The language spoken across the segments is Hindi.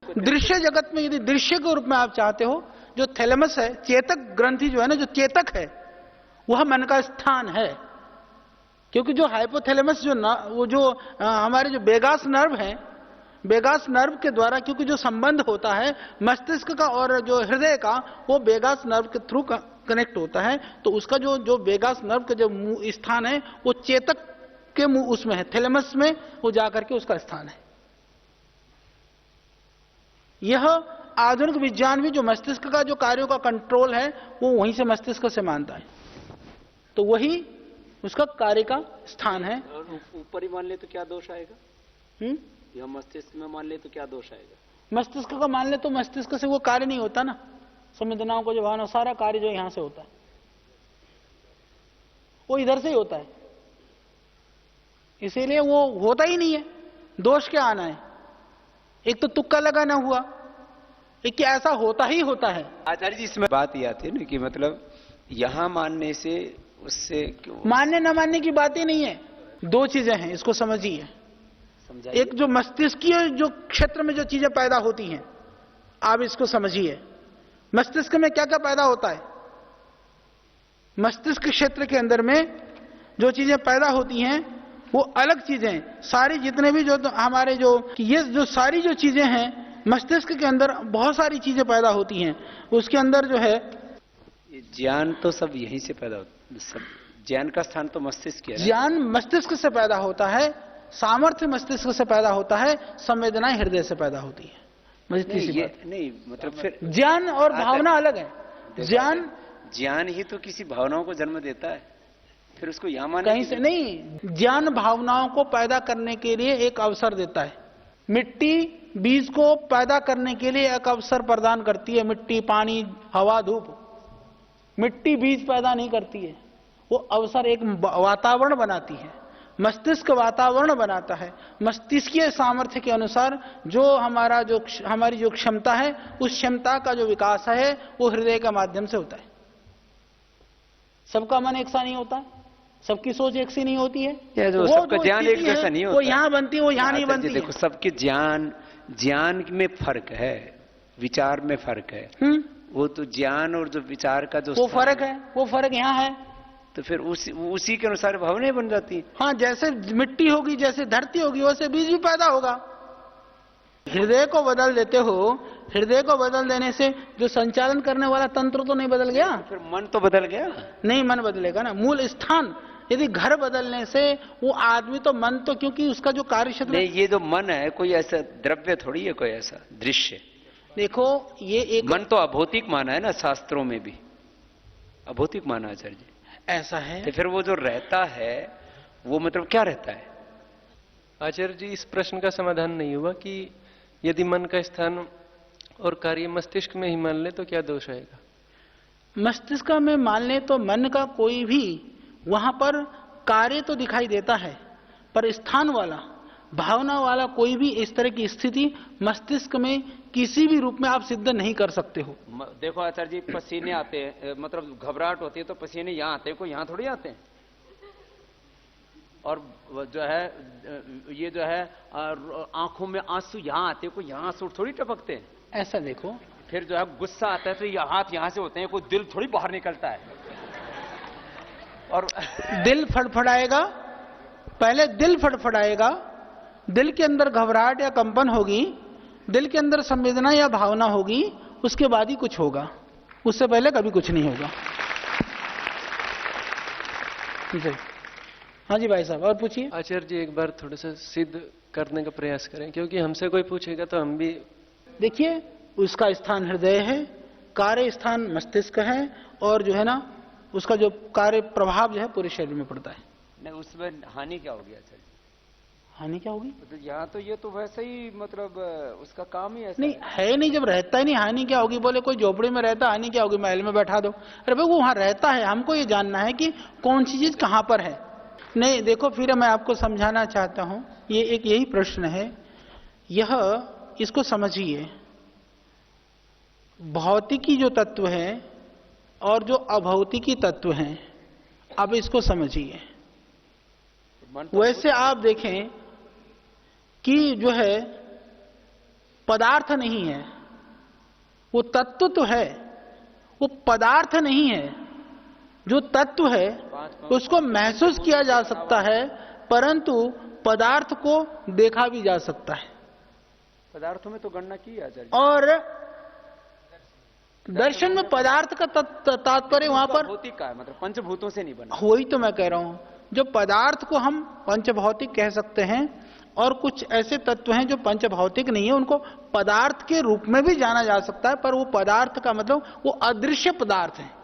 दृश्य जगत में यदि दृश्य के रूप में आप चाहते हो, जो थैलेमस है, चेतक ग्रंथि जो है ना, जो चेतक है, वह मन का स्थान है। क्योंकि जो हाइपोथैलेमस वो जो हमारे जो वेगास नर्व है, वेगास नर्व के द्वारा क्योंकि जो संबंध होता है मस्तिष्क का और जो हृदय का, वो वेगास नर्व के थ्रू कनेक्ट होता है। तो उसका जो वेगास नर्व का जो स्थान है वो चेतक के उसमें है, थैलेमस में वो जाकर के उसका स्थान है। यह आधुनिक विज्ञान भी जो मस्तिष्क का जो कार्यों का कंट्रोल है वो वहीं से मस्तिष्क से मानता है, तो वही उसका कार्य का स्थान है। ऊपर ही मान ले तो क्या दोष आएगा? या मस्तिष्क में मान ले तो क्या दोष आएगा? मस्तिष्क का मान ले तो मस्तिष्क से वो कार्य नहीं होता ना, संवेदनाओं को जो भावना, सारा कार्य जो यहां से होता है वो इधर से ही होता है, इसीलिए वो होता ही नहीं है। दोष क्या आना है? एक तो तुक्का लगाना हुआ, एक कि ऐसा होता ही होता है। आचार्य जी इसमें बात ये आती है ना कि मतलब यहां मानने से उससे क्यों? मानने न मानने की बात ही नहीं है, दो चीजें हैं, इसको समझिए। एक जो मस्तिष्कीय जो क्षेत्र में जो चीजें पैदा होती हैं, आप इसको समझिए। मस्तिष्क में क्या क्या पैदा होता है? मस्तिष्क क्षेत्र के अंदर में जो चीजें पैदा होती हैं वो अलग चीजें, सारी जितने भी जो हमारे जो ये जो सारी जो चीजें हैं मस्तिष्क के अंदर बहुत सारी चीजें पैदा होती हैं। उसके अंदर जो है ज्ञान तो सब यहीं से पैदा होता है, सब ज्ञान का स्थान तो मस्तिष्क है। ज्ञान मस्तिष्क से पैदा होता है, सामर्थ्य मस्तिष्क से पैदा होता है, संवेदनाएं हृदय से पैदा होती है। नहीं मतलब फिर ज्ञान और भावना अलग है। ज्ञान ही तो किसी भावनाओं को जन्म देता है, फिर उसको यहां माने कहीं से नहीं। ज्ञान भावनाओं को पैदा करने के लिए एक अवसर देता है। मिट्टी बीज को पैदा करने के लिए एक अवसर प्रदान करती है। मिट्टी, पानी, हवा, धूप। मिट्टी बीज पैदा नहीं करती है, वो अवसर एक वातावरण बनाती है। मस्तिष्क वातावरण बनाता है। मस्तिष्कीय सामर्थ्य के अनुसार जो हमारी जो क्षमता है, उस क्षमता का जो विकास है वो हृदय के माध्यम से होता है। सबका मन एक सा नहीं होता, सबकी सोच एक सी नहीं होती है, सबका ज्ञान एक जैसा नहीं होता। वो यहां बनती है, वो यहां नहीं बनती। देखो सबके ज्ञान में फर्क है, विचार में फर्क है। वो तो ज्ञान और जो विचार का जो वो फर्क है, वो फर्क यहाँ है। तो फिर उसी के अनुसार भावनाएं बन जाती। हाँ, जैसे मिट्टी होगी, जैसे धरती होगी, वैसे बीज भी पैदा होगा। हृदय को बदल देते हो, हृदय को बदल देने से जो संचालन करने वाला तंत्र तो नहीं बदल गया? फिर मन तो बदल गया? नहीं, मन बदलेगा ना। मूल स्थान, यदि घर बदलने से वो आदमी तो मन तो, क्योंकि उसका जो कार्य क्षेत्र नहीं, ये जो मन है कोई ऐसा द्रव्य थोड़ी है, कोई ऐसा दृश्य। देखो ये एक मन तो अभौतिक माना है ना, शास्त्रों में भी अभौतिक माना आचार्य जी। ऐसा है तो फिर वो जो रहता है वो मतलब क्या रहता है? आचार्य जी, इस प्रश्न का समाधान नहीं हुआ कि यदि मन का स्थान और कार्य मस्तिष्क में ही मान ले तो क्या दोष आएगा? मस्तिष्क में मान ले तो मन का कोई भी वहां पर कार्य तो दिखाई देता है, पर स्थान वाला, भावना वाला कोई भी इस तरह की स्थिति मस्तिष्क में किसी भी रूप में आप सिद्ध नहीं कर सकते हो। देखो आचार्य जी, पसीने आते हैं, मतलब घबराहट होती है तो पसीने यहाँ आते हैं, कोई यहाँ थोड़ी आते हैं। और जो है ये जो है आंखों में आंसू यहाँ आते हैं, कोई यहाँ आंसू थोड़ी टपकते हैं। ऐसा देखो, फिर जो है गुस्सा आता है तो ये हाथ यहाँ से होते हैं, कोई दिल थोड़ी बाहर निकलता है। और दिल फड़फड़ाएगा, पहले दिल फड़फड़ाएगा, दिल के अंदर घबराहट या कंपन होगी, दिल के अंदर संवेदना या भावना होगी, उसके बाद ही कुछ होगा, उससे पहले कभी कुछ नहीं होगा। जी हाँ जी भाई साहब, और पूछिए। आचार्य जी, एक बार थोड़ा सा सिद्ध करने का प्रयास करें, क्योंकि हमसे कोई पूछेगा तो हम भी। देखिए, उसका स्थान हृदय है, कार्य स्थान मस्तिष्क है, और जो है ना उसका जो कार्य प्रभाव जो है पूरे शरीर में पड़ता है। नहीं, उसमें हानि क्या होगी आचार्य? हानि क्या होगी? तो यहाँ तो ये तो वैसे ही मतलब उसका काम ही ऐसा नहीं है, नहीं, जब रहता ही नहीं हानि क्या होगी? बोले कोई झोपड़ी में रहता, हानि क्या होगी? महल में बैठा दो। अरे भाई, वो वहां रहता है, हमको ये जानना है कि कौन सी चीज कहां पर है। नहीं, देखो फिर मैं आपको समझाना चाहता हूं, ये एक यही प्रश्न है, इसको समझिए। भौतिकी जो तत्व है और जो अभौतिकी तत्व हैं, अब इसको समझिए। वैसे आप देखें कि जो है पदार्थ नहीं है, वो तत्व तो है, वो पदार्थ नहीं है। जो तत्व है उसको महसूस किया जा सकता है, परंतु पदार्थ को देखा भी जा सकता है। पदार्थों में तो गणना की है आचार्य। और दर्शन में पदार्थ का तात्पर्य वहां पर भौतिक का है, मतलब पंचभूतों से नहीं बना। वही तो मैं कह रहा हूं, जो पदार्थ को हम पंचभौतिक कह सकते हैं, और कुछ ऐसे तत्व हैं जो पंचभौतिक नहीं है, उनको पदार्थ के रूप में भी जाना जा सकता है, पर वो पदार्थ का मतलब वो अदृश्य पदार्थ है,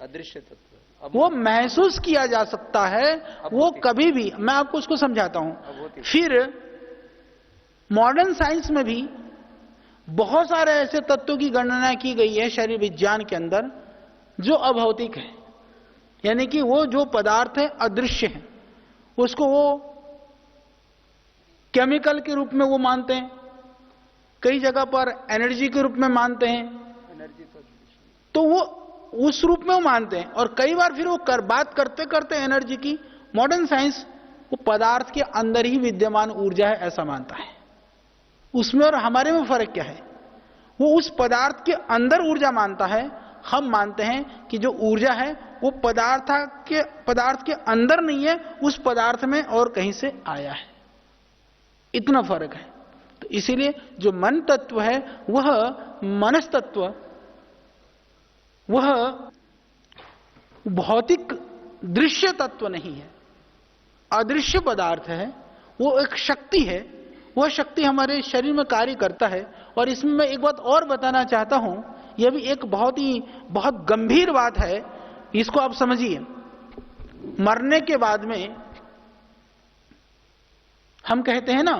अदृश्य तत्व। वो महसूस किया जा सकता है, वो कभी भी। मैं आपको उसको समझाता हूं। फिर मॉडर्न साइंस में भी बहुत सारे ऐसे तत्वों की गणना की गई है शरीर विज्ञान के अंदर जो अभौतिक है, यानी कि वो जो पदार्थ है अदृश्य है, उसको वो केमिकल के रूप में वो मानते हैं, कई जगह पर एनर्जी के रूप में मानते हैं, तो वो उस रूप में वो मानते हैं। और कई बार फिर वो बात करते करते एनर्जी की, मॉडर्न साइंस वो पदार्थ के अंदर ही विद्यमान ऊर्जा है ऐसा मानता है। उसमें और हमारे में फर्क क्या है? वो उस पदार्थ के अंदर ऊर्जा मानता है, हम मानते हैं कि जो ऊर्जा है वो पदार्थ के अंदर नहीं है, उस पदार्थ में और कहीं से आया है। इतना फर्क है। तो इसीलिए जो मन तत्व है वह मनस तत्व, वह भौतिक दृश्य तत्व नहीं है, अदृश्य पदार्थ है। वो एक शक्ति है, वह शक्ति हमारे शरीर में कार्य करता है। और इसमें मैं एक बात और बताना चाहता हूं, यह भी एक बहुत गंभीर बात है, इसको आप समझिए। मरने के बाद में हम कहते हैं ना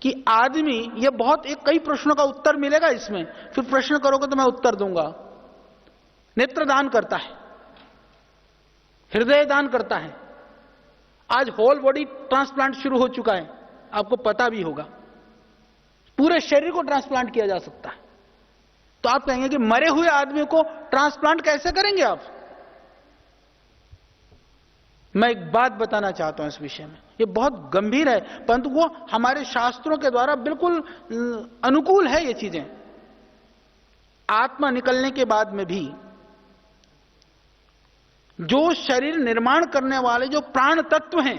कि आदमी, ये बहुत एक कई प्रश्नों का उत्तर मिलेगा इसमें, फिर प्रश्न करोगे तो मैं उत्तर दूंगा। नेत्रदान करता है, हृदय दान करता है, आज होल बॉडी ट्रांसप्लांट शुरू हो चुका है, आपको पता भी होगा। पूरे शरीर को ट्रांसप्लांट किया जा सकता है। तो आप कहेंगे कि मरे हुए आदमी को ट्रांसप्लांट कैसे करेंगे आप? मैं एक बात बताना चाहता हूं इस विषय में, ये बहुत गंभीर है, परंतु वो हमारे शास्त्रों के द्वारा बिल्कुल अनुकूल है ये चीजें। आत्मा निकलने के बाद में भी जो शरीर निर्माण करने वाले जो प्राण तत्व हैं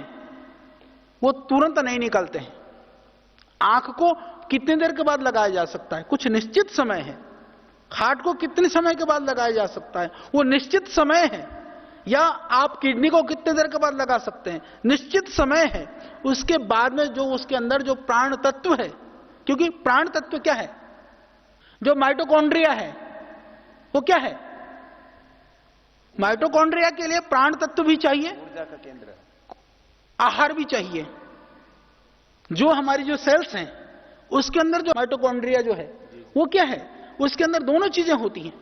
वो तुरंत नहीं निकलते हैं। आंख को कितनी देर के बाद लगाया जा सकता है, कुछ निश्चित समय है। हार्ट को कितने समय के बाद लगाया जा सकता है, वो निश्चित समय है। या आप किडनी को कितने देर के बाद लगा सकते हैं, निश्चित समय है। उसके बाद में जो उसके अंदर जो प्राण तत्व है, क्योंकि प्राण तत्व क्या है, जो माइटोकॉन्ड्रिया है वो क्या है? माइटोकॉन्ड्रिया के लिए प्राण तत्व भी चाहिए, ऊर्जा का केंद्र, आहार भी चाहिए। जो हमारी जो सेल्स हैं उसके अंदर जो माइटोकॉन्ड्रिया जो है वो क्या है, उसके अंदर दोनों चीजें होती हैं।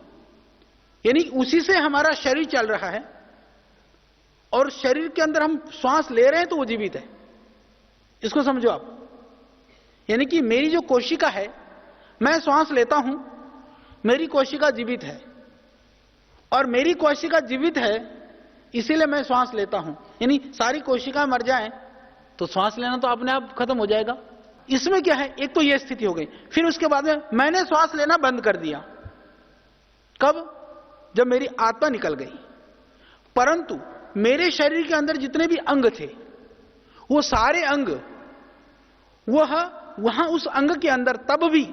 यानी उसी से हमारा शरीर चल रहा है, और शरीर के अंदर हम श्वास ले रहे हैं तो वो जीवित है। इसको समझो आप। यानी कि मेरी जो कोशिका है, मैं श्वास लेता हूं, मेरी कोशिका जीवित है, और मेरी कोशिका जीवित है इसीलिए मैं श्वास लेता हूं। यानी सारी कोशिका मर जाएं तो श्वास लेना तो अपने आप खत्म हो जाएगा। इसमें क्या है, एक तो यह स्थिति हो गई। फिर उसके बाद में मैंने श्वास लेना बंद कर दिया, कब? जब मेरी आत्मा निकल गई। परंतु मेरे शरीर के अंदर जितने भी अंग थे, वो सारे अंग वहां उस अंग के अंदर तब भी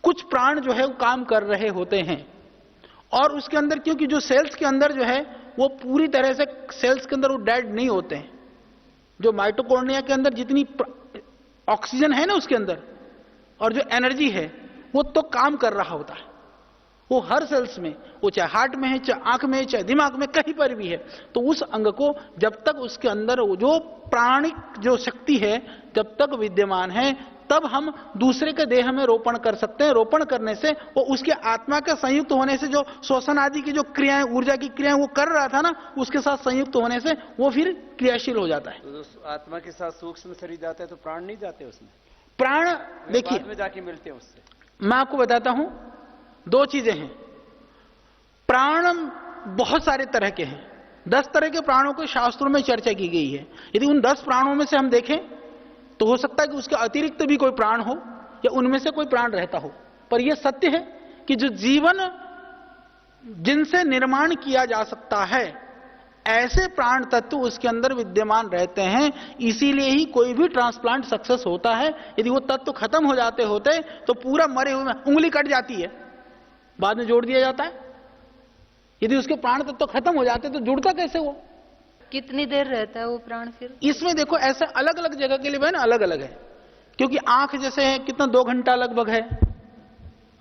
कुछ प्राण जो है वो काम कर रहे होते हैं। और उसके अंदर क्योंकि जो सेल्स के अंदर जो है वो पूरी तरह से सेल्स के अंदर वो डेड नहीं होते हैं। जो माइटोकॉन्ड्रिया के अंदर जितनी ऑक्सीजन है ना उसके अंदर, और जो एनर्जी है वो तो काम कर रहा होता है। वो हर सेल्स में, वो चाहे हार्ट में है, चाहे आंख में है, चाहे दिमाग में, कहीं पर भी है। तो उस अंग को जब तक उसके अंदर वो जो प्राणिक जो शक्ति है जब तक विद्यमान है, तब हम दूसरे के देह में रोपण कर सकते हैं। रोपण करने से वो उसके आत्मा के संयुक्त होने से जो श्वसन आदि की जो क्रियाएं, ऊर्जा की क्रियाएं वो कर रहा था ना, उसके साथ संयुक्त होने से वो फिर क्रियाशील हो जाता है। तो आत्मा के साथ सूक्ष्म शरीर जाता है तो प्राण नहीं जाते उसमें? प्राण देखिए बाद में जाके मिलते हैं उससे। मैं आपको बताता हूं, दो चीजें हैं। प्राण बहुत सारे तरह के हैं। 10 तरह के प्राणों को शास्त्रों में चर्चा की गई है। यदि उन 10 प्राणों में से हम देखें तो हो सकता है कि उसके अतिरिक्त भी कोई प्राण हो या उनमें से कोई प्राण रहता हो, पर यह सत्य है कि जो जीवन जिनसे निर्माण किया जा सकता है ऐसे प्राण तत्व उसके अंदर विद्यमान रहते हैं। इसीलिए ही कोई भी ट्रांसप्लांट सक्सेस होता है। यदि वो तत्व खत्म हो जाते होते तो पूरा मरे हुए में उंगली कट जाती है, बाद में जोड़ दिया जाता है। यदि उसके प्राण तत्व खत्म हो जाते तो जुड़ता कैसे वो? कितनी देर रहता है वो प्राण फिर? इसमें देखो ऐसे अलग अलग जगह के लिए ना अलग अलग है, क्योंकि आंख जैसे है कितना 2 घंटा लगभग है,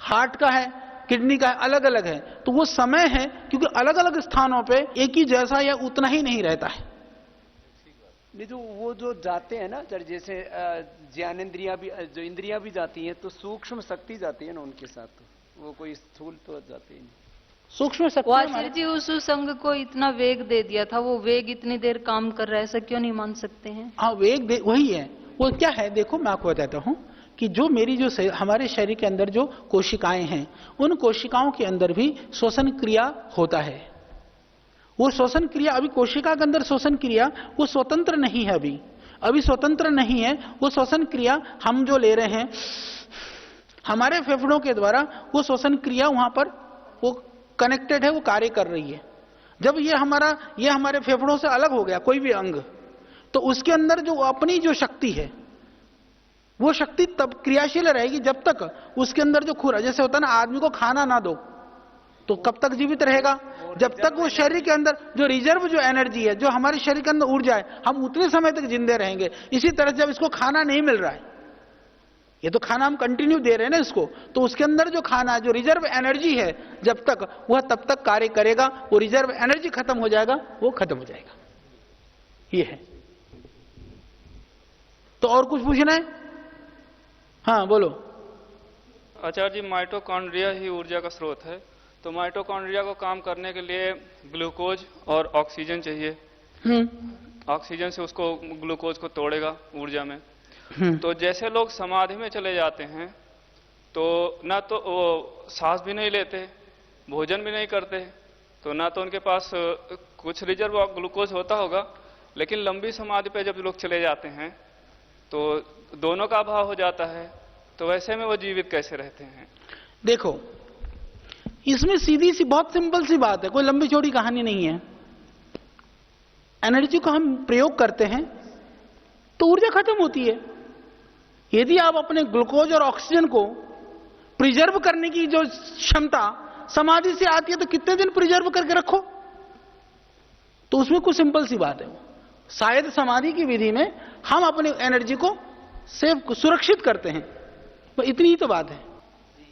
हार्ट का है, किडनी का है, अलग अलग है। तो वो समय है, क्योंकि अलग अलग स्थानों पे एक ही जैसा या उतना ही नहीं रहता है। नहीं तो वो जो जाते हैं ना सर, जैसे ज्ञानेंद्रियां भी, जो इंद्रियां भी जाती हैं, तो सूक्ष्म शक्ति जाती है ना उनके साथ, तो वो कोई स्थूल तो जाती ही नहीं। सूक्ष्म शक्ति वो आचार्य जी उस संघ को इतना वेग दे दिया था, वो वेग इतनी देर काम कर रहा है, ऐसा क्यों नहीं मान सकते हैं? हाँ, वेग वही है। वो क्या है, देखो मैं आपको बताता हूं कि जो मेरी जो हमारे शरीर के अंदर जो कोशिकाएं हैं, उन कोशिकाओं के अंदर भी श्वसन क्रिया होता है। वो श्वसन क्रिया, अभी कोशिका के अंदर श्वसन क्रिया वो स्वतंत्र नहीं है, अभी स्वतंत्र नहीं है। वो श्वसन क्रिया हम जो ले रहे हैं हमारे फेफड़ों के द्वारा, वो श्वसन क्रिया वहां पर वो कनेक्टेड है, वो कार्य कर रही है। जब ये हमारे फेफड़ों से अलग हो गया कोई भी अंग, तो उसके अंदर जो अपनी जो शक्ति है वो शक्ति तब क्रियाशील रहेगी जब तक उसके अंदर जो खुरा, जैसे होता है ना आदमी को खाना ना दो तो कब तक जीवित रहेगा? जब तक वो शरीर के अंदर जो रिजर्व जो एनर्जी है, जो हमारे शरीर के अंदर ऊर्जा है, हम उतने समय तक जिंदे रहेंगे। इसी तरह जब इसको खाना नहीं मिल रहा है, ये तो खाना हम कंटिन्यू दे रहे हैं ना इसको, तो उसके अंदर जो खाना जो रिजर्व एनर्जी है, जब तक वह तब तक कार्य करेगा। वो रिजर्व एनर्जी खत्म हो जाएगा, वो खत्म हो जाएगा। ये है। तो और कुछ पूछना है? हाँ बोलो। आचार्य जी, माइटोकॉन्ड्रिया ही ऊर्जा का स्रोत है, तो माइटोकॉन्ड्रिया को काम करने के लिए ग्लूकोज और ऑक्सीजन चाहिए। ऑक्सीजन से उसको ग्लूकोज को तोड़ेगा ऊर्जा में। तो जैसे लोग समाधि में चले जाते हैं तो ना तो वो सांस भी नहीं लेते, भोजन भी नहीं करते, तो ना तो उनके पास कुछ रिजर्व ग्लूकोज होता होगा, लेकिन लंबी समाधि पे जब लोग चले जाते हैं तो दोनों का अभाव हो जाता है। तो वैसे में वो जीवित कैसे रहते हैं? देखो, इसमें सीधी सी बहुत सिंपल सी बात है, कोई लंबी चौड़ी कहानी नहीं है। एनर्जी को हम प्रयोग करते हैं तो ऊर्जा खत्म होती है। यदि आप अपने ग्लूकोज और ऑक्सीजन को प्रिजर्व करने की जो क्षमता समाधि से आती है, तो कितने दिन प्रिजर्व करके रखो, तो उसमें कुछ सिंपल सी बात है। शायद समाधि की विधि में हम अपनी एनर्जी को सेव सुरक्षित करते हैं, तो इतनी ही तो बात है।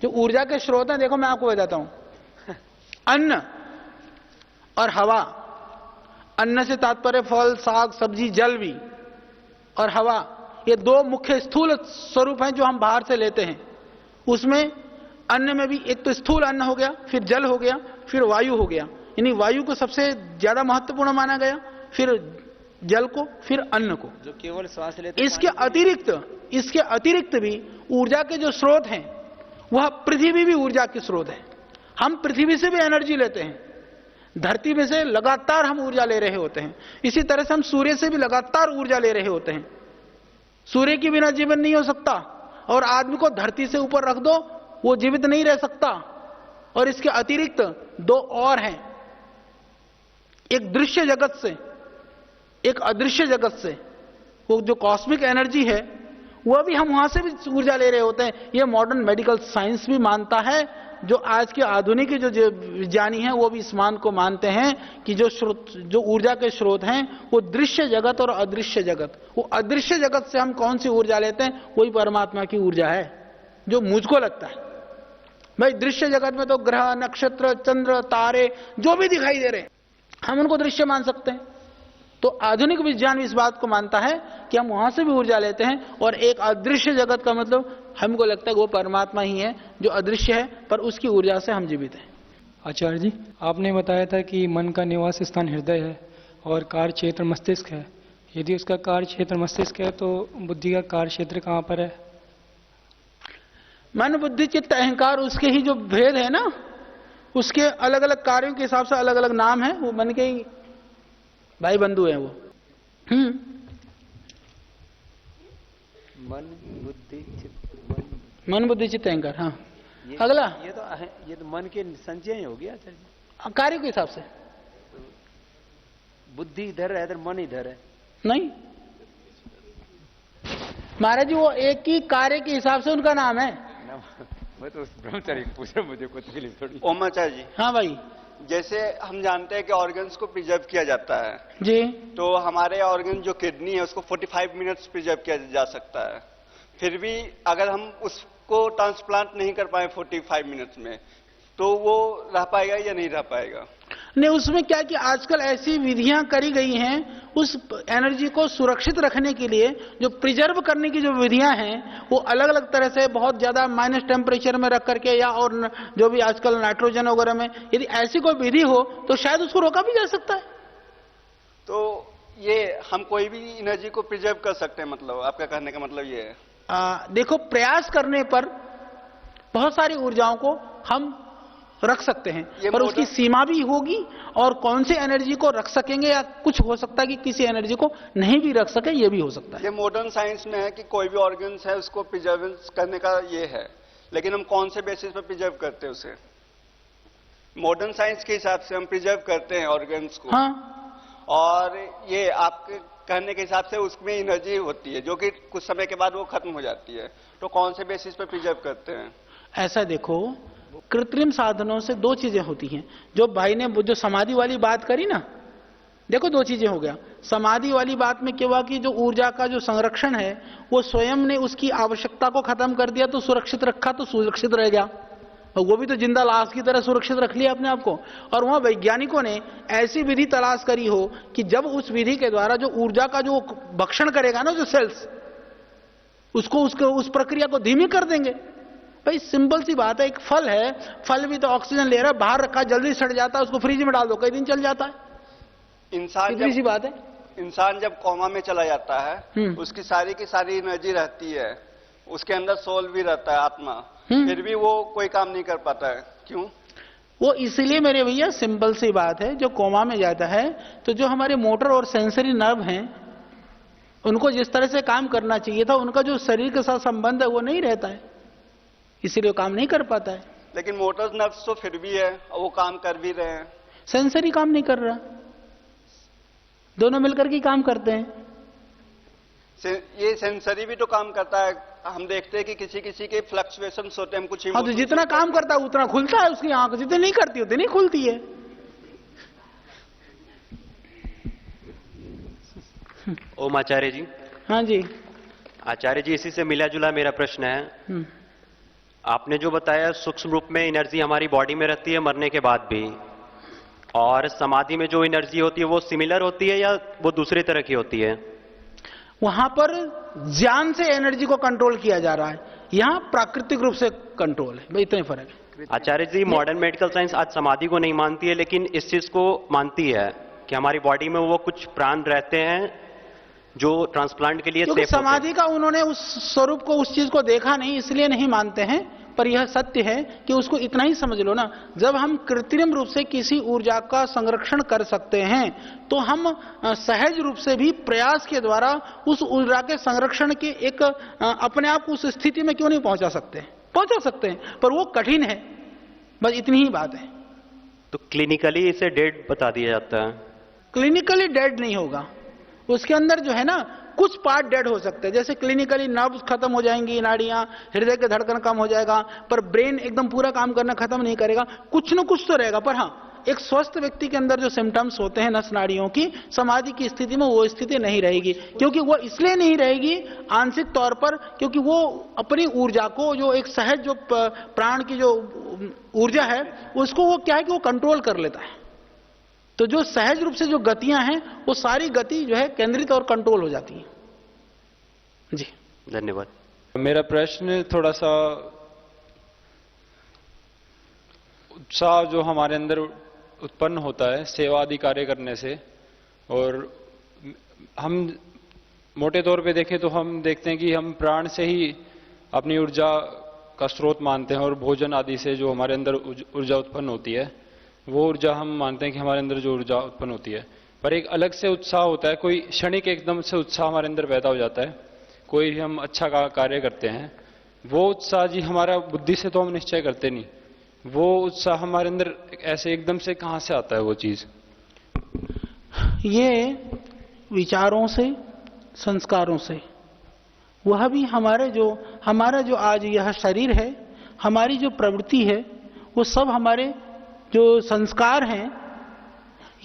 जो ऊर्जा के स्रोत हैं, देखो मैं आपको बताता हूं, अन्न और हवा। अन्न से तात्पर्य फल, साग, सब्जी, जल भी, और हवा, ये 2 मुख्य स्थूल स्वरूप हैं जो हम बाहर से लेते हैं। उसमें अन्न में भी एक तो स्थूल अन्न हो गया, फिर जल हो गया, फिर वायु हो गया। यानी वायु को सबसे ज्यादा महत्वपूर्ण माना गया, फिर जल को, फिर अन्न को, जो केवल श्वास लेते। इसके अतिरिक्त भी ऊर्जा के जो स्रोत हैं, वह पृथ्वी भी ऊर्जा के स्रोत है। हम पृथ्वी से भी एनर्जी लेते हैं, धरती में से लगातार हम ऊर्जा ले रहे होते हैं। इसी तरह से हम सूर्य से भी लगातार ऊर्जा ले रहे होते हैं। सूर्य के बिना जीवन नहीं हो सकता, और आदमी को धरती से ऊपर रख दो वो जीवित नहीं रह सकता। और इसके अतिरिक्त 2 और हैं, एक दृश्य जगत से, एक अदृश्य जगत से। वो जो कॉस्मिक एनर्जी है वह भी हम वहां से भी ऊर्जा ले रहे होते हैं। ये मॉडर्न मेडिकल साइंस भी मानता है, जो आज के आधुनिक जो विज्ञानी हैं वो भी इस मान को मानते हैं कि जो ऊर्जा के स्रोत हैं वो दृश्य जगत और अदृश्य जगत। वो अदृश्य जगत से हम कौन सी ऊर्जा लेते हैं, वही परमात्मा की ऊर्जा है, जो मुझको लगता है। भाई दृश्य जगत में तो ग्रह, नक्षत्र, चंद्र, तारे जो भी दिखाई दे रहे हैं, हम उनको दृश्य मान सकते हैं। तो आधुनिक विज्ञान इस बात को मानता है कि हम वहां से भी ऊर्जा लेते हैं। और एक अदृश्य जगत का मतलब हमको लगता है वो परमात्मा ही है जो अदृश्य है, पर उसकी ऊर्जा से हम जीवित हैं। आचार्य जी, आपने बताया था कि मन का निवास स्थान हृदय है और कार्य क्षेत्र मस्तिष्क है। यदि उसका कार्य क्षेत्र मस्तिष्क है तो बुद्धि का कार्य क्षेत्र कहां पर है? मन, बुद्धि, चित्त, अहंकार, उसके ही जो भेद है ना, उसके अलग अलग कार्यों के हिसाब से अलग अलग नाम है। वो मन के ही भाई बंधु हैं वो। मन बुद्धि चित्त मन मन बुद्धि चित्त अहंकार। हाँ, ये, अगला ये तो मन के संचय हो गया आचार्य जी। कार्य के हिसाब से बुद्धि इधर है, इधर मन इधर है। नहीं महाराज जी, वो एक ही कार्य के हिसाब से उनका नाम है। मैं तो ब्रह्मचारी पूछ रहा, मुझे कुछ भी थोड़ी। ओमाचार्य जी, हाँ भाई जैसे हम जानते हैं कि ऑर्गन्स को प्रिजर्व किया जाता है, जी। तो हमारे ऑर्गन जो किडनी है उसको 45 मिनट्स प्रिजर्व किया जा सकता है। फिर भी अगर हम उसको ट्रांसप्लांट नहीं कर पाए 45 मिनट्स में, तो वो रह पाएगा या नहीं रह पाएगा? नहीं, उसमें क्या कि आजकल ऐसी विधियां करी गई हैं उस एनर्जी को सुरक्षित रखने के लिए। जो प्रिजर्व करने की जो विधियां हैं वो अलग अलग तरह से बहुत ज्यादा माइनस टेम्परेचर में रख करके, या और जो भी आजकल नाइट्रोजन वगैरह में, यदि ऐसी कोई विधि हो तो शायद उसको रोका भी जा सकता है। तो ये हम कोई भी एनर्जी को प्रिजर्व कर सकते हैं, मतलब आपका कहने का मतलब ये है? देखो, प्रयास करने पर बहुत सारी ऊर्जाओं को हम रख सकते हैं, पर उसकी सीमा भी होगी। और कौन सी एनर्जी को रख सकेंगे, या कुछ हो सकता है कि किसी एनर्जी को नहीं भी रख सके, ये भी हो सकता है। ये मॉडर्न साइंस में है कि कोई भी ऑर्गन्स है उसको प्रिजर्व करने का ये है, लेकिन हम कौन से बेसिस पर प्रिजर्व करते हैं उसे? मॉडर्न साइंस के हिसाब से हम प्रिजर्व करते हैं ऑर्गन्स को। हाँ, और ये आपके कहने के हिसाब से उसमें एनर्जी होती है जो कि कुछ समय के बाद वो खत्म हो जाती है, तो कौन से बेसिस पर प्रिजर्व करते हैं? ऐसा देखो, कृत्रिम साधनों से दो चीजें होती हैं। जो भाई ने जो समाधि वाली बात करी ना, देखो दो चीजें हो गया। समाधि वाली बात में क्या हुआ कि जो ऊर्जा का जो संरक्षण है वो स्वयं ने उसकी आवश्यकता को खत्म कर दिया, तो सुरक्षित रखा तो सुरक्षित रह गया, और वो भी तो जिंदा लाश की तरह सुरक्षित रख लिया अपने आप को। और वहां वैज्ञानिकों ने ऐसी विधि तलाश करी हो कि जब उस विधि के द्वारा जो ऊर्जा का जो भक्षण करेगा ना जो सेल्स, उसको उस प्रक्रिया को धीमी कर देंगे। भाई सिंपल सी बात है, एक फल है, फल भी तो ऑक्सीजन ले रहा है, बाहर रखा जल्दी सड़ जाता है, उसको फ्रिज में डाल दो कई दिन चल जाता है। इंसान सी बात है। इंसान जब कोमा में चला जाता है, उसकी सारी की सारी एनर्जी रहती है, उसके अंदर सोल भी रहता है, आत्मा, फिर भी वो कोई काम नहीं कर पाता है, क्यों? वो इसलिए मेरे भैया, सिंपल सी बात है, जो कोमा में जाता है तो जो हमारे मोटर और सेंसरी नर्व हैं उनको जिस तरह से काम करना चाहिए था, उनका जो शरीर के साथ संबंध है वो नहीं रहता है, इसीलिए वो काम नहीं कर पाता है। लेकिन मोटर नर्व्स तो फिर भी है, वो काम कर भी रहे हैं। सेंसरी काम नहीं कर रहा, दोनों मिलकर के काम करते हैं। ये सेंसरी भी तो काम करता है। हम देखते हैं कि किसी किसी के फ्लक्चुएशंस होते हैं, हम कुछ हाँ, तो जितना काम करता है उतना खुलता है उसकी आंख, जितनी नहीं करती उतनी नहीं खुलती है। ओम आचार्य जी। हाँ जी आचार्य जी, इसी से मिला जुला मेरा प्रश्न है। आपने जो बताया सूक्ष्म रूप में एनर्जी हमारी बॉडी में रहती है मरने के बाद भी, और समाधि में जो एनर्जी होती है वो सिमिलर होती है या वो दूसरी तरह की होती है? वहां पर ज्ञान से एनर्जी को कंट्रोल किया जा रहा है, यहां प्राकृतिक रूप से कंट्रोल है, भाई इतना ही फर्क है। आचार्य जी, मॉडर्न मेडिकल साइंस आज समाधि को नहीं मानती है, लेकिन इस चीज को मानती है कि हमारी बॉडी में वो कुछ प्राण रहते हैं जो ट्रांसप्लांट के लिए क्योंकि सेफ होते हैं। समाधि का उन्होंने उस स्वरूप को, उस चीज को देखा नहीं, इसलिए नहीं मानते हैं। पर यह सत्य है कि उसको इतना ही समझ लो ना, जब हम कृत्रिम रूप से किसी ऊर्जा का संरक्षण कर सकते हैं तो हम सहज रूप से भी प्रयास के द्वारा उस ऊर्जा के संरक्षण के एक अपने आप उस स्थिति में क्यों नहीं पहुंचा सकते? पहुंचा सकते हैं, पर वो कठिन है, बस इतनी ही बात है। तो क्लिनिकली इसे डेड बता दिया जाता है? क्लिनिकली डेड नहीं होगा, उसके अंदर जो है ना कुछ पार्ट डेड हो सकते हैं। जैसे क्लिनिकली नर्व्स खत्म हो जाएंगी, नाड़ियां, हृदय के धड़कन कम हो जाएगा, पर ब्रेन एकदम पूरा काम करना खत्म नहीं करेगा, कुछ न कुछ तो रहेगा। पर हाँ, एक स्वस्थ व्यक्ति के अंदर जो सिम्टम्स होते हैं नस नाड़ियों की, समाधि की स्थिति में वो स्थिति नहीं रहेगी। क्योंकि वो इसलिए नहीं रहेगी आंशिक तौर पर, क्योंकि वो अपनी ऊर्जा को, जो एक सहज जो प्राण की जो ऊर्जा है, उसको वो क्या है कि वो कंट्रोल कर लेता है। तो जो सहज रूप से जो गतियां हैं वो सारी गति जो है केंद्रित और कंट्रोल हो जाती है। जी धन्यवाद। मेरा प्रश्न थोड़ा सा, उत्साह जो हमारे अंदर उत्पन्न होता है सेवा आदि कार्य करने से, और हम मोटे तौर पे देखें तो हम देखते हैं कि हम प्राण से ही अपनी ऊर्जा का स्रोत मानते हैं, और भोजन आदि से जो हमारे अंदर ऊर्जा उत्पन्न होती है वो ऊर्जा हम मानते हैं कि हमारे अंदर जो ऊर्जा उत्पन्न होती है। पर एक अलग से उत्साह होता है, कोई क्षणिक एकदम से उत्साह हमारे अंदर पैदा हो जाता है, कोई भी हम अच्छा कार्य करते हैं, वो उत्साह जी हमारा बुद्धि से तो हम निश्चय करते नहीं, वो उत्साह हमारे अंदर ऐसे एकदम से कहाँ से आता है वो चीज? ये विचारों से, संस्कारों से, वह भी हमारा जो आज यह शरीर है, हमारी जो प्रवृत्ति है, वो सब हमारे जो संस्कार हैं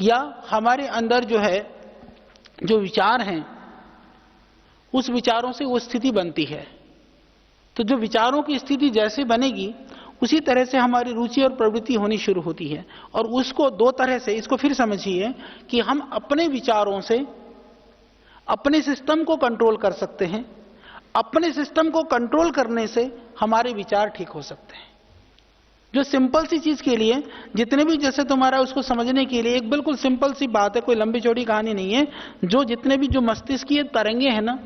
या हमारे अंदर जो है जो विचार हैं, उस विचारों से वो स्थिति बनती है। तो जो विचारों की स्थिति जैसे बनेगी उसी तरह से हमारी रुचि और प्रवृत्ति होनी शुरू होती है। और उसको दो तरह से, इसको फिर समझिए कि हम अपने विचारों से अपने सिस्टम को कंट्रोल कर सकते हैं, अपने सिस्टम को कंट्रोल करने से हमारे विचार ठीक हो सकते हैं। जो सिंपल सी चीज के लिए जितने भी, जैसे तुम्हारा उसको समझने के लिए एक बिल्कुल सिंपल सी बात है, कोई लंबी चौड़ी कहानी नहीं है, जो जितने भी जो मस्तिष्कीय तरंगे हैं ना,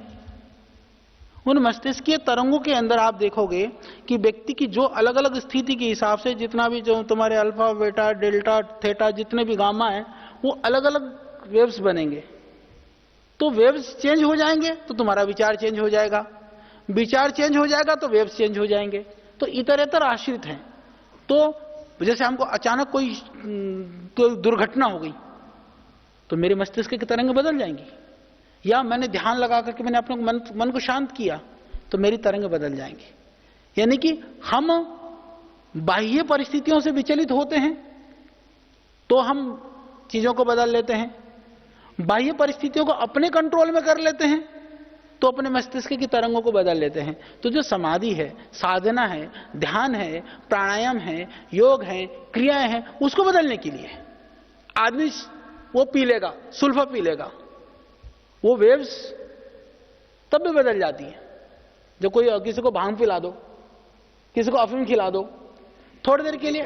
उन मस्तिष्कीय तरंगों के अंदर आप देखोगे कि व्यक्ति की जो अलग अलग स्थिति के हिसाब से जितना भी जो तुम्हारे अल्फा, बीटा, डेल्टा, थीटा, जितने भी गामा है, वो अलग अलग वेव्स बनेंगे। तो वेव्स चेंज हो जाएंगे तो तुम्हारा विचार चेंज हो जाएगा, विचार चेंज हो जाएगा तो वेव्स चेंज हो जाएंगे। तो इतरेतर आश्रित हैं। तो जैसे हमको अचानक कोई दुर्घटना हो गई तो मेरे मस्तिष्क की तरंगें बदल जाएंगी, या मैंने ध्यान लगा करके मैंने अपने मन को शांत किया तो मेरी तरंगें बदल जाएंगी। यानी कि हम बाह्य परिस्थितियों से विचलित होते हैं तो हम चीजों को बदल लेते हैं, बाह्य परिस्थितियों को अपने कंट्रोल में कर लेते हैं तो अपने मस्तिष्क की तरंगों को बदल लेते हैं। तो जो समाधि है, साधना है, ध्यान है, प्राणायाम है, योग है, क्रियाएं हैं, उसको बदलने के लिए आदमी वो पी लेगा, सुल्फा पी लेगा, वो वेव्स तब भी बदल जाती हैं। जो कोई किसी को भांग पिला दो, किसी को अफीम खिला दो, थोड़ी देर के लिए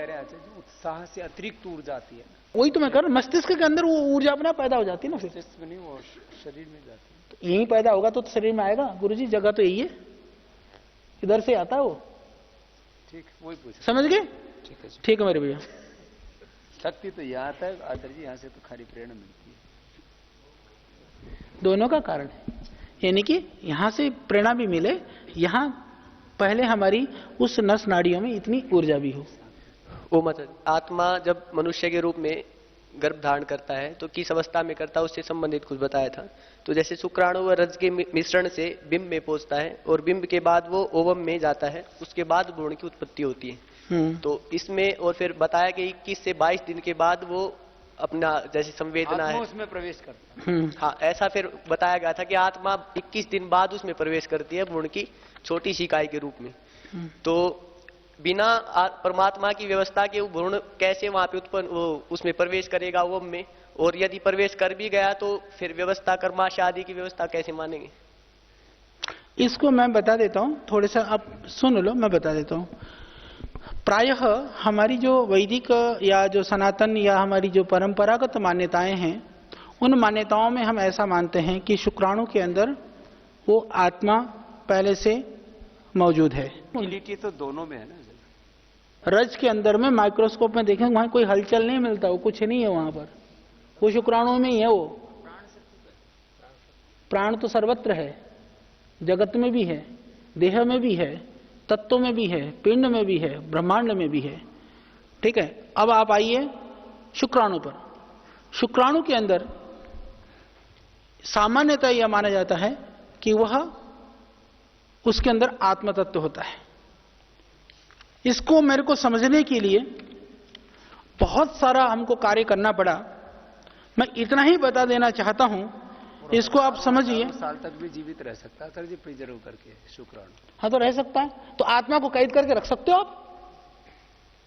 उत्साह से अतिरिक्त ऊर्जा आती है। वही तो मैं कर रहा हूं, मस्तिष्क के अंदर वो ऊर्जा अपना पैदा हो जाती है ना, फिर मस्तिष्क नहीं, वो शरीर में जाती है। तो यही पैदा होगा तो शरीर में आएगा। गुरुजी जगह तो यही है, इधर से आता है वो। ठीक, वही पूछ समझ गए? ठीक है मेरे भैया। शक्ति तो यहाँ आता है आचार्य जी, यहाँ से तो खाली प्रेरणा मिलती है। दोनों का कारण है, यानी कि यहां से प्रेरणा भी मिले, यहां पहले हमारी उस नस नाड़ियों में इतनी ऊर्जा भी हो। ओ मतलब आत्मा जब मनुष्य के रूप में गर्भ धारण करता है तो किस अवस्था में करता है, उससे संबंधित कुछ बताया था। तो जैसे शुक्राणु व रज के मिश्रण से बिंब में पहुंचता है और बिंब के बाद वो ओवम में जाता है, उसके बाद भ्रूण की उत्पत्ति होती है। तो इसमें और फिर बताया कि 21 से 22 दिन के बाद वो अपना जैसे संवेदना है उसमें प्रवेश करता है। हाँ, ऐसा फिर बताया गया था कि आत्मा 21 दिन बाद उसमें प्रवेश करती है भ्रूण की छोटी सी इकाई के रूप में। तो बिना परमात्मा की व्यवस्था के वो भ्रूण कैसे वहां पे उत्पन्न उसमें प्रवेश करेगा ओम में, और यदि प्रवेश कर भी गया तो फिर व्यवस्था कर्माशय आदि की व्यवस्था कैसे मानेंगे? इसको मैं बता देता हूं, थोड़ा सा आप सुन लो, मैं बता देता हूं। प्रायः हमारी जो वैदिक या जो सनातन या हमारी जो परंपरागत मान्यताएं हैं, उन मान्यताओं में हम ऐसा मानते हैं कि शुक्राणु के अंदर वो आत्मा पहले से मौजूद है। क्वालिटी तो दोनों में है ना। रज के अंदर में माइक्रोस्कोप में देखेंगे वहां कोई हलचल नहीं मिलता, वो कुछ नहीं है वहां पर, वो शुक्राणु में ही है। वो प्राण तो सर्वत्र है, जगत में भी है, देह में भी है, तत्वों में भी है, पिंड में भी है, ब्रह्मांड में भी है। ठीक है, अब आप आइए शुक्राणु पर। शुक्राणु के अंदर सामान्यतः यह माना जाता है कि वह उसके अंदर आत्म तत्व होता है। इसको मेरे को समझने के लिए बहुत सारा हमको कार्य करना पड़ा। मैं इतना ही बता देना चाहता हूं, इसको आप समझिए। साल तक भी जीवित रह सकता है सर जी, प्रिजर्व करके शुक्राणु। हाँ, तो रह सकता है। तो आत्मा को कैद करके रख सकते हो आप?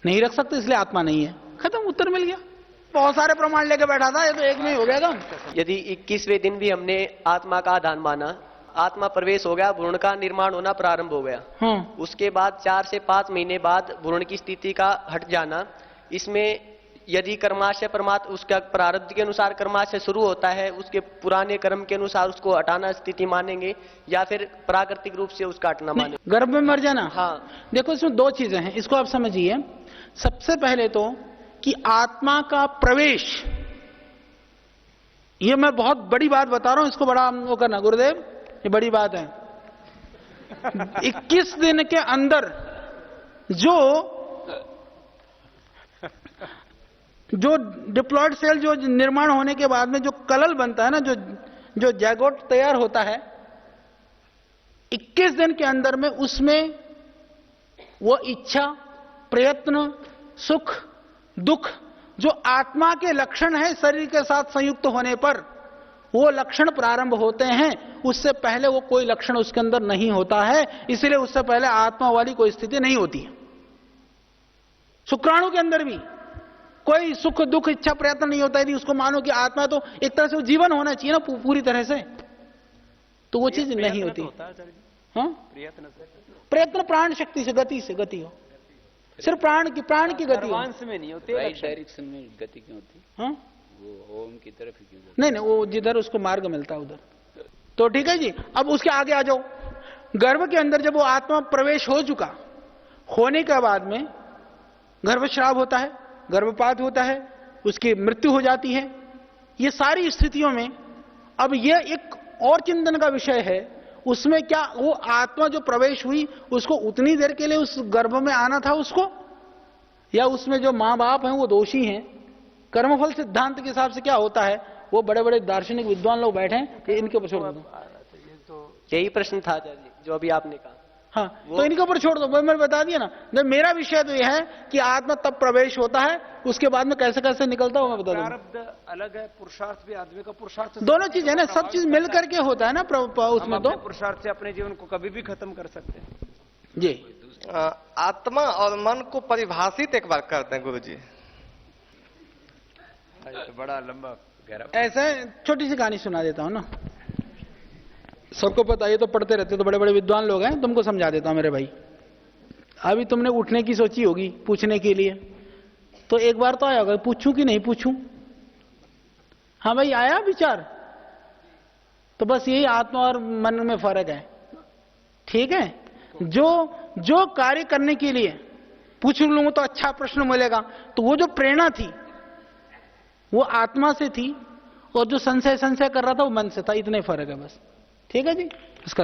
नहीं रख सकते, इसलिए आत्मा नहीं है। खत्म, उत्तर मिल गया। बहुत सारे प्रमाण लेके बैठा था, ये तो एक में ही हो गया था। यदि 21वें दिन भी हमने आत्मा का आधान माना, आत्मा प्रवेश हो गया, भ्रूण का निर्माण होना प्रारंभ हो गया, उसके बाद 4 से 5 महीने बाद भ्रूण की स्थिति का हट जाना, इसमें यदि कर्माशय परमात्मा उसका प्रारब्ध के अनुसार कर्माशय शुरू होता है, उसके पुराने कर्म के अनुसार उसको हटाना स्थिति मानेंगे या फिर प्राकृतिक रूप से उसका हटना मानेंगे? गर्भ में मर जाना? हाँ। देखो, इसमें दो चीजें हैं, इसको आप समझिए। सबसे पहले तो कि आत्मा का प्रवेश, ये मैं बहुत बड़ी बात बता रहा हूं, इसको बड़ा वो करना गुरुदेव, ये बड़ी बात है। 21 दिन के अंदर जो डिप्लॉयड सेल जो निर्माण होने के बाद में जो कलल बनता है ना, जो जैगोट तैयार होता है, 21 दिन के अंदर में उसमें वो इच्छा, प्रयत्न, सुख, दुख जो आत्मा के लक्षण है शरीर के साथ संयुक्त होने पर वो लक्षण प्रारंभ होते हैं। उससे पहले वो कोई लक्षण उसके अंदर नहीं होता है, इसलिए उससे पहले आत्मा वाली कोई स्थिति नहीं होती है। शुक्राणु के अंदर भी कोई सुख दुख इच्छा प्रयत्न नहीं होता। यदि उसको मानो कि आत्मा तो एक तरह से वो जीवन होना चाहिए ना पूरी तरह से, तो वो चीज नहीं होती। हाँ, प्रयत्न प्राण शक्ति से, गति हो, सिर्फ प्राण की गति हो। में नहीं होती, राइट डायरेक्शन में गति क्यों होती? हाँ, वो ओम की तरफ ही क्यों जाती? नहीं, वो जिधर उसको मार्ग मिलता है उधर। तो ठीक है जी, अब उसके आगे आ जाओ। गर्भ के अंदर जब वो आत्मा प्रवेश हो चुका, होने के बाद में गर्भस्राव होता है, गर्भपात होता है, उसकी मृत्यु हो जाती है। ये सारी स्थितियों में अब ये एक और चिंतन का विषय है, उसमें क्या वो आत्मा जो प्रवेश हुई उसको उतनी देर के लिए उस गर्भ में आना था उसको, या उसमें जो मां बाप हैं वो दोषी हैं? कर्मफल सिद्धांत के हिसाब से क्या होता है, वो बड़े बड़े दार्शनिक विद्वान लोग बैठे हैं कि इनके ऊपर छोड़ दो। यही प्रश्न था आचार्य जी जो अभी आपने कहा। हाँ, तो इनके ऊपर छोड़ दो, मैंने बता दिया ना। मेरा विषय तो यह है कि आत्मा तब प्रवेश होता है, उसके बाद में कैसे कैसे निकलता है मैं बता दूं। प्रारब्ध अलग है, पुरुषार्थ भी आदमी का पुरुषार्थ दोनों चीज है ना, सब चीज मिल करके होता है ना उसमें। तो पुरुषार्थ से अपने जीवन को कभी भी खत्म कर सकते हैं जी। आत्मा और मन को परिभाषित एक बार कर दें गुरुजी। तो बड़ा लंबा गहरा। ऐसा छोटी सी कहानी सुना देता हूं ना, सबको पता, ये तो पढ़ते रहते, तो बड़े बड़े विद्वान लोग हैं, तुमको समझा देता हूं मेरे भाई। अभी तुमने उठने की सोची होगी पूछने के लिए, तो एक बार तो आया होगा पूछूं कि नहीं पूछूं। हाँ भाई, आया विचार? तो बस यही आत्मा और मन में फर्क है, ठीक है। जो कार्य करने के लिए पूछ लूंगा तो अच्छा प्रश्न मिलेगा, तो वो जो प्रेरणा थी वो आत्मा से थी, और जो संशय कर रहा था वो मन से था। इतने फर्क है बस, ठीक है जी। इसका